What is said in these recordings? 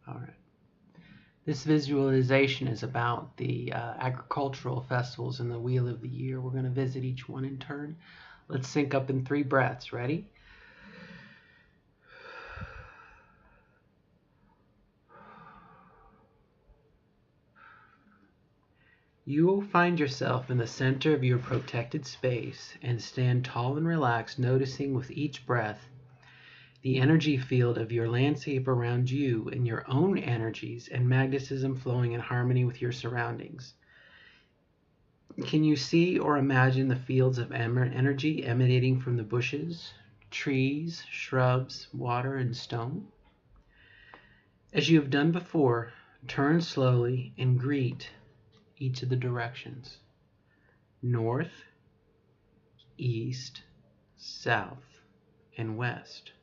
All right. This visualization is about the agricultural festivals in the Wheel of the Year. We're going to visit each one in turn. Let's sync up in 3 breaths. Ready? You will find yourself in the center of your protected space and stand tall and relaxed, noticing with each breath the energy field of your landscape around you and your own energies and magnetism flowing in harmony with your surroundings. Can you see or imagine the fields of energy emanating from the bushes, trees, shrubs, water, and stone? As you have done before, turn slowly and greet each of the directions: north, east, south, and west.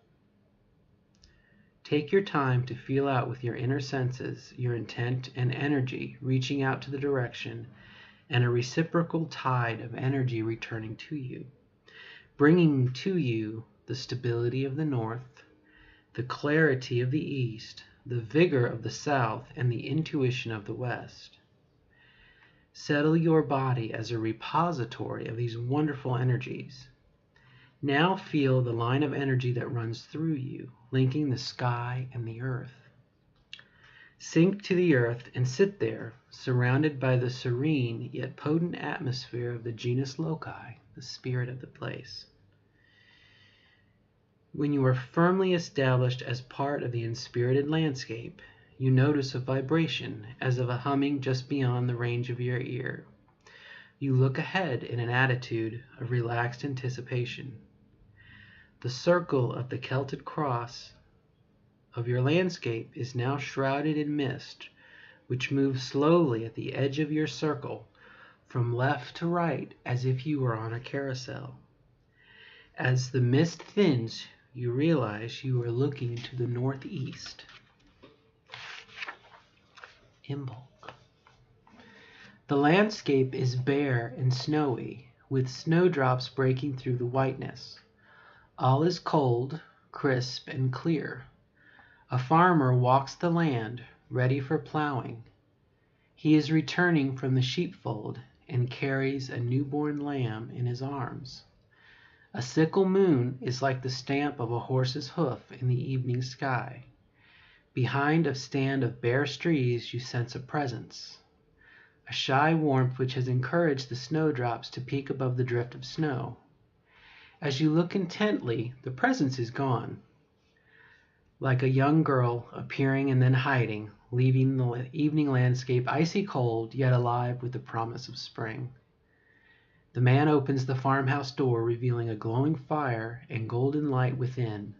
Take your time to feel out with your inner senses your intent and energy reaching out to the direction, and a reciprocal tide of energy returning to you, bringing to you the stability of the north, the clarity of the east, the vigor of the south, and the intuition of the west. Settle your body as a repository of these wonderful energies. Now feel the line of energy that runs through you, linking the sky and the earth. Sink to the earth and sit there, surrounded by the serene yet potent atmosphere of the genus loci, the spirit of the place. When you are firmly established as part of the inspirited landscape, you notice a vibration as of a humming just beyond the range of your ear. You look ahead in an attitude of relaxed anticipation. The circle of the Celtic cross of your landscape is now shrouded in mist, which moves slowly at the edge of your circle from left to right as if you were on a carousel. As the mist thins, you realize you are looking to the northeast. Imbolc. The landscape is bare and snowy, with snowdrops breaking through the whiteness. All is cold, crisp, and clear. A farmer walks the land, ready for plowing. He is returning from the sheepfold and carries a newborn lamb in his arms. A sickle moon is like the stamp of a horse's hoof in the evening sky. Behind a stand of bare trees you sense a presence, a shy warmth which has encouraged the snowdrops to peek above the drift of snow. As you look intently, the presence is gone, like a young girl appearing and then hiding, leaving the evening landscape icy cold yet alive with the promise of spring. The man opens the farmhouse door, revealing a glowing fire and golden light within.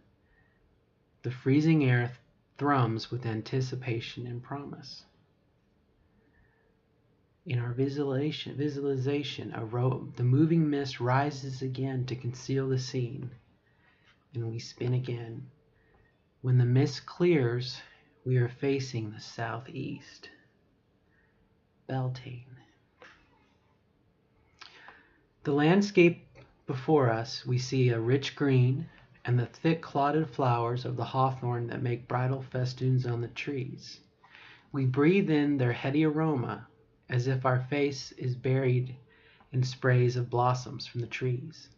The freezing air thrums with anticipation and promise. In our visualization, the moving mist rises again to conceal the scene, and we spin again. When the mist clears, we are facing the southeast. Beltane. The landscape before us, we see a rich green and the thick clotted flowers of the hawthorn that make bridal festoons on the trees. We breathe in their heady aroma as if our face is buried in sprays of blossoms from the trees.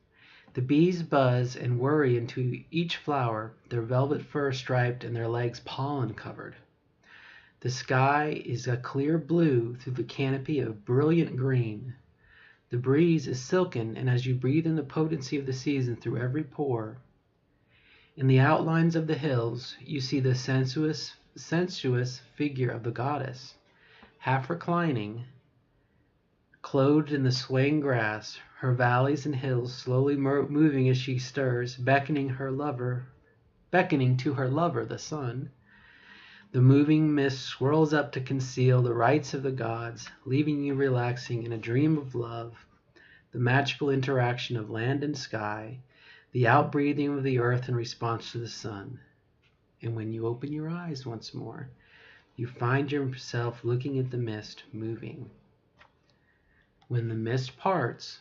The bees buzz and worry into each flower, their velvet fur striped and their legs pollen covered. The sky is a clear blue through the canopy of brilliant green. The breeze is silken, and as you breathe in the potency of the season through every pore, in the outlines of the hills you see the sensuous figure of the goddess, half reclining, clothed in the swaying grass, her valleys and hills slowly moving as she stirs, beckoning to her lover, the sun. The moving mist swirls up to conceal the rites of the gods, leaving you relaxing in a dream of love, the magical interaction of land and sky, the outbreathing of the earth in response to the sun. And when you open your eyes once more, you find yourself looking at the mist moving. When the mist parts,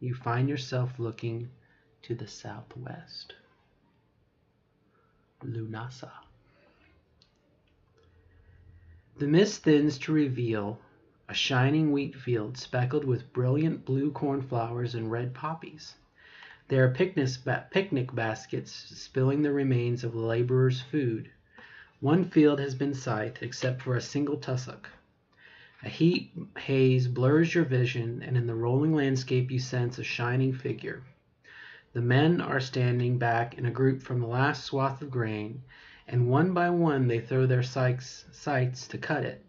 you find yourself looking to the southwest. Lunasa. The mist thins to reveal a shining wheat field speckled with brilliant blue cornflowers and red poppies. There are picnic baskets spilling the remains of the laborers' food. One field has been scythed except for a single tussock. A heat haze blurs your vision, and in the rolling landscape you sense a shining figure. The men are standing back in a group from the last swath of grain, and one by one they throw their scythes to cut it.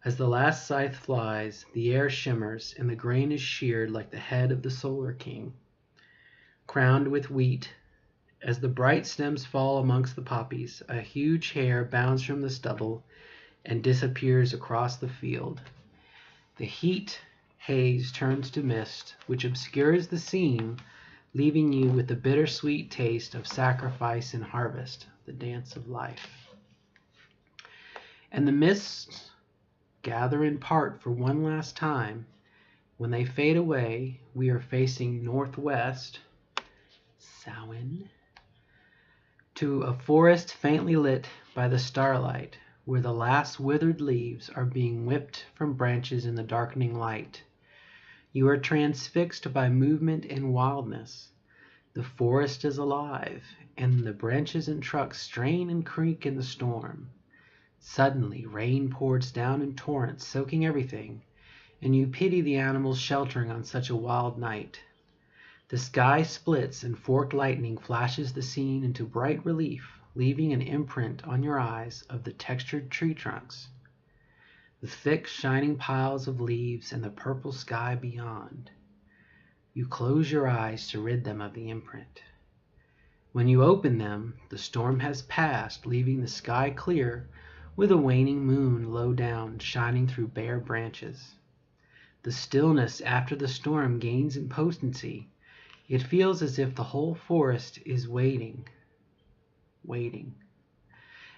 As the last scythe flies, the air shimmers, and the grain is sheared like the head of the Solar King, crowned with wheat. As the bright stems fall amongst the poppies, a huge hare bounds from the stubble and disappears across the field. The heat haze turns to mist, which obscures the scene, leaving you with the bittersweet taste of sacrifice and harvest, the dance of life. And the mists gather in part for one last time. When they fade away, we are facing northwest, Samhain, to a forest faintly lit by the starlight, where the last withered leaves are being whipped from branches in the darkening light. You are transfixed by movement and wildness. The forest is alive, and the branches and trucks strain and creak in the storm. Suddenly, rain pours down in torrents, soaking everything, and you pity the animals sheltering on such a wild night. The sky splits, and forked lightning flashes the scene into bright relief, leaving an imprint on your eyes of the textured tree trunks, the thick, shining piles of leaves, and the purple sky beyond. You close your eyes to rid them of the imprint. When you open them, the storm has passed, leaving the sky clear, with a waning moon low down, shining through bare branches. The stillness after the storm gains in potency. It feels as if the whole forest is waiting.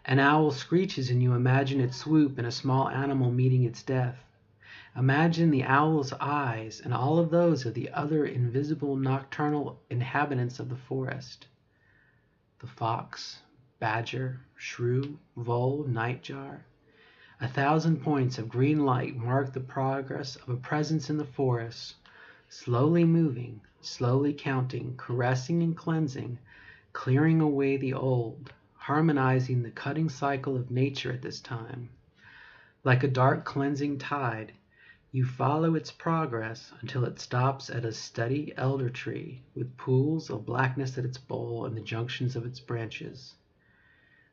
An owl screeches and you imagine its swoop and a small animal meeting its death. Imagine the owl's eyes and all of those of the other invisible nocturnal inhabitants of the forest. The fox, badger, shrew, vole, nightjar. 1,000 points of green light mark the progress of a presence in the forest, slowly moving, slowly counting, caressing and cleansing, clearing away the old, harmonizing the cutting cycle of nature at this time. Like a dark cleansing tide, you follow its progress until it stops at a steady elder tree with pools of blackness at its bole and the junctions of its branches.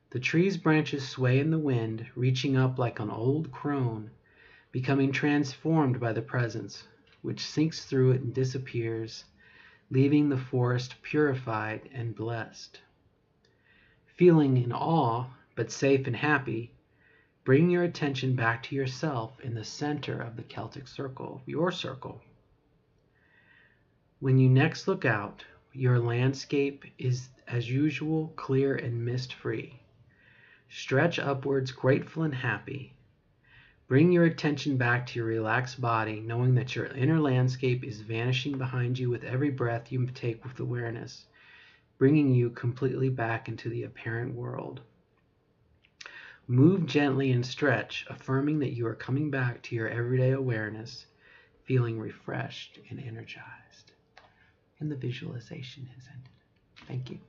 The tree's branches sway in the wind, reaching up like an old crone, becoming transformed by the presence, which sinks through it and disappears, leaving the forest purified and blessed. Feeling in awe, but safe and happy, bring your attention back to yourself in the center of the Celtic circle, your circle. When you next look out, your landscape is, as usual, clear and mist-free. Stretch upwards, grateful and happy. Bring your attention back to your relaxed body, knowing that your inner landscape is vanishing behind you with every breath you take with awareness, bringing you completely back into the apparent world. Move gently and stretch, affirming that you are coming back to your everyday awareness, feeling refreshed and energized. And the visualization has ended. Thank you.